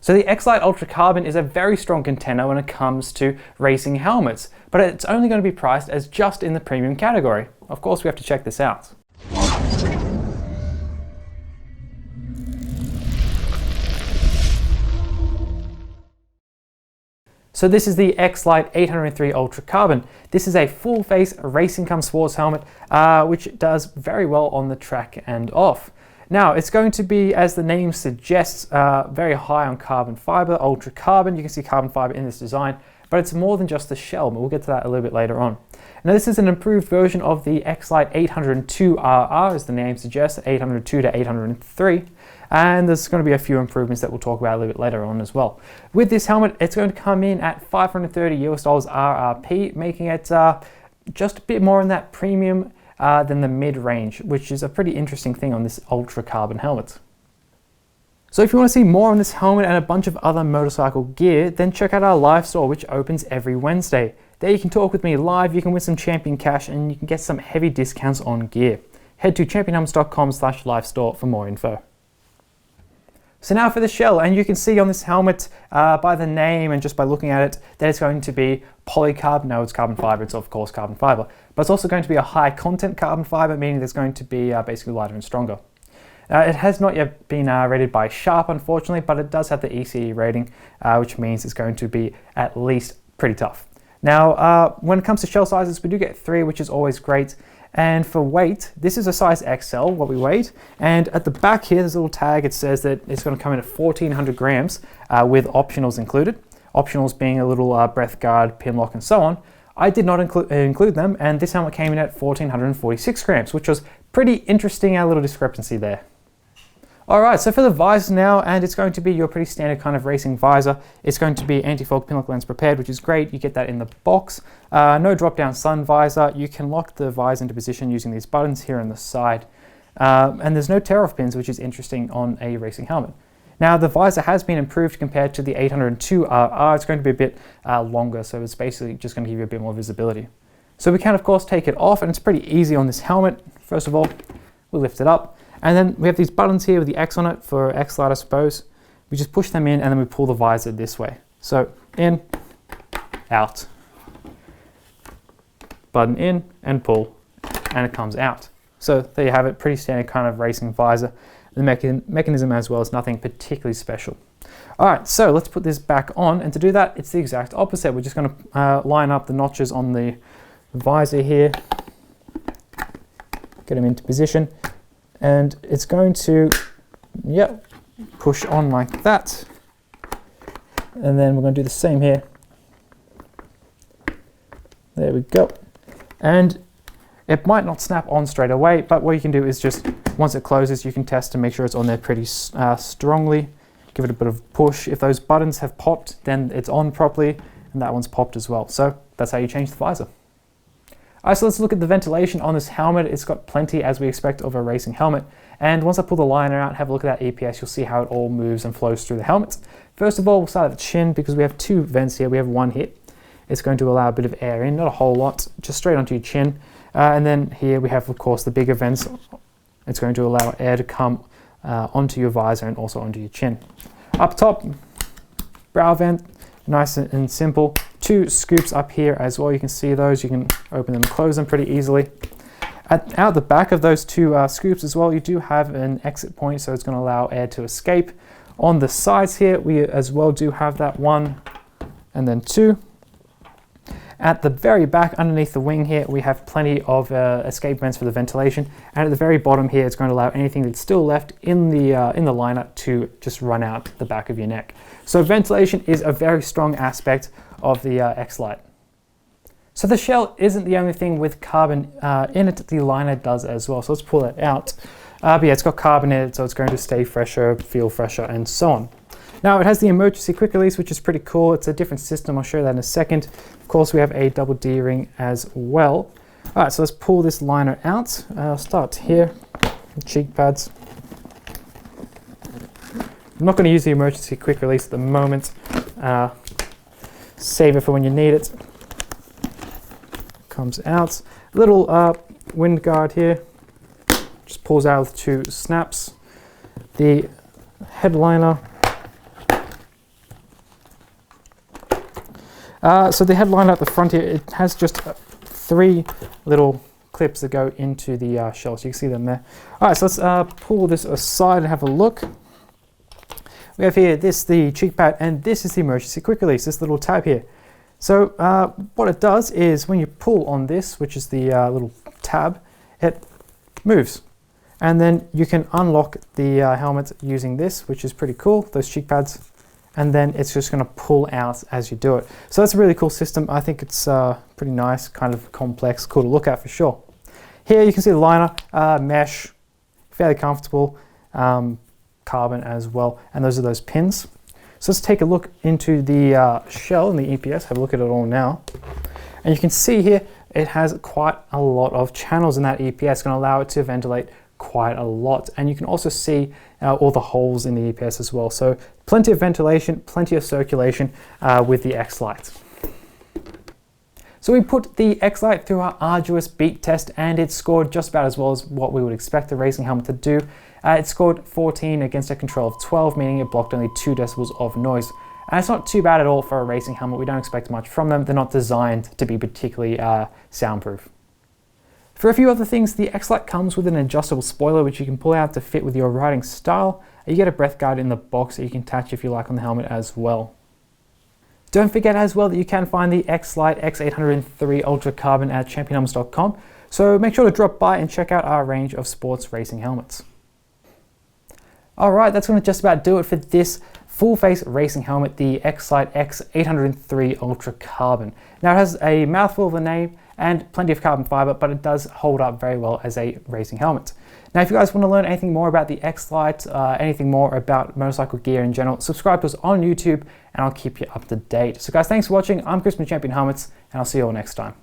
So the X-Lite Ultra Carbon is a very strong contender when it comes to racing helmets, but it's only going to be priced as just in the premium category. Of course, we have to check this out. So this is the X-Lite X-803 Ultra Carbon. This is a full face racing cum sports helmet, which does very well on the track and off. Now, it's going to be, as the name suggests, very high on carbon fiber, ultra carbon. You can see carbon fiber in this design, but it's more than just the shell, but we'll get to that a little bit later on. Now, this is an improved version of the X-Lite 802RR, as the name suggests, 802 to 803. And there's going to be a few improvements that we'll talk about a little bit later on as well. With this helmet, it's going to come in at $530 RRP, making it just a bit more in that premium than the mid-range, which is a pretty interesting thing on this ultra carbon helmet. So if you want to see more on this helmet and a bunch of other motorcycle gear, then check out our live store, which opens every Wednesday. There you can talk with me live, you can win some champion cash, and you can get some heavy discounts on gear. Head to championhelmets.com/live store for more info. So now for the shell, and you can see on this helmet by the name and just by looking at it that it's going to be polycarb. No, it's carbon fiber, it's of course carbon fiber, but it's also going to be a high content carbon fiber, meaning there's going to be basically lighter and stronger. It has not yet been rated by Sharp, unfortunately, but it does have the ECE rating, which means it's going to be at least pretty tough. Now, when it comes to shell sizes, we do get 3, which is always great. And for weight, this is a size XL, what we weighed. And at the back here, there's a little tag. It says that it's going to come in at 1,400 grams with optionals included. Optionals being a little breath guard, pin lock, and so on. I did not include them, and this helmet came in at 1,446 grams, which was pretty interesting, little discrepancy there. Alright, so for the visor now, and it's going to be your pretty standard kind of racing visor. It's going to be anti-fog pinlock lens prepared, which is great. You get that in the box. No drop-down sun visor. You can lock the visor into position using these buttons here on the side. And there's no tear-off pins, which is interesting on a racing helmet. Now, the visor has been improved compared to the 802RR. It's going to be a bit longer, so it's basically just going to give you a bit more visibility. So we can, of course, take it off, and it's pretty easy on this helmet. First of all, we'll lift it up. And then we have these buttons here with the X on it for X-Lite, I suppose. We just push them in, and then we pull the visor this way. So in, out. Button in and pull, and it comes out. So there you have it, pretty standard kind of racing visor. The mechanism as well is nothing particularly special. All right, so let's put this back on, and to do that, it's the exact opposite. We're just going to line up the notches on the visor here, get them into position. And it's going to, push on like that. And then we're going to do the same here. There we go. And it might not snap on straight away, but what you can do is just, once it closes, you can test to make sure it's on there pretty strongly. Give it a bit of push. If those buttons have popped, then it's on properly, and that one's popped as well. So that's how you change the visor. Alright, so let's look at the ventilation on this helmet. It's got plenty, as we expect, of a racing helmet. And once I pull the liner out, have a look at that EPS, you'll see how it all moves and flows through the helmet. First of all, we'll start at the chin, because we have 2 vents here. We have one here. It's going to allow a bit of air in, not a whole lot, just straight onto your chin. And then here we have, of course, the bigger vents. It's going to allow air to come onto your visor and also onto your chin. Up top, brow vent. Nice and simple. 2 scoops up here as well. You can see those. You can open them and close them pretty easily. Out the back of those 2 scoops as well, you do have an exit point, so it's going to allow air to escape. On the sides here, we as well do have that 1 and then 2. At the very back, underneath the wing here, we have plenty of escape vents for the ventilation. And at the very bottom here, it's going to allow anything that's still left in the liner to just run out the back of your neck. So ventilation is a very strong aspect of the X-Lite. So the shell isn't the only thing with carbon in it, the liner does as well. So let's pull that out. But yeah, it's got carbon in it, so it's going to stay fresher, feel fresher, and so on. Now, it has the emergency quick release, which is pretty cool. It's a different system. I'll show you that in a second. Of course, we have a double D-ring as well. All right, so let's pull this liner out. I'll start here, cheek pads. I'm not going to use the emergency quick release at the moment. Save it for when you need it. Comes out. Little wind guard here. Just pulls out with 2 snaps. The headliner So the headliner at the front here, it has just 3 little clips that go into the shell, so you can see them there. All right, so let's pull this aside and have a look. We have here the cheek pad, and this is the emergency quick release, this little tab here. So what it does is when you pull on this, which is the little tab, it moves. And then you can unlock the helmet using this, which is pretty cool, those cheek pads. And then it's just going to pull out as you do it. So that's a really cool system. I think it's pretty nice, kind of complex, cool to look at for sure. Here you can see the liner, mesh, fairly comfortable, carbon as well, and those are those pins. So let's take a look into the shell and the EPS, have a look at it all now. And you can see here, it has quite a lot of channels in that EPS, going to allow it to ventilate quite a lot. And you can also see all the holes in the EPS as well. So plenty of ventilation, plenty of circulation with the X-Lite. So we put the X-Lite through our arduous beat test, and it scored just about as well as what we would expect a racing helmet to do. It scored 14 against a control of 12, meaning it blocked only 2 decibels of noise. And it's not too bad at all for a racing helmet. We don't expect much from them. They're not designed to be particularly soundproof. For a few other things, the X-Lite comes with an adjustable spoiler which you can pull out to fit with your riding style. You get a breath guard in the box that you can attach if you like on the helmet as well. Don't forget as well that you can find the X-Lite X803 Ultra Carbon at championhelmets.com, so make sure to drop by and check out our range of sports racing helmets. Alright, that's going to just about do it for this full-face racing helmet, the X-Lite X803 Ultra Carbon. Now it has a mouthful of a name and plenty of carbon fiber, but it does hold up very well as a racing helmet. Now if you guys want to learn anything more about the X-Lite, anything more about motorcycle gear in general, subscribe to us on YouTube and I'll keep you up to date. So guys, thanks for watching. I'm Chris from Champion Helmets, and I'll see you all next time.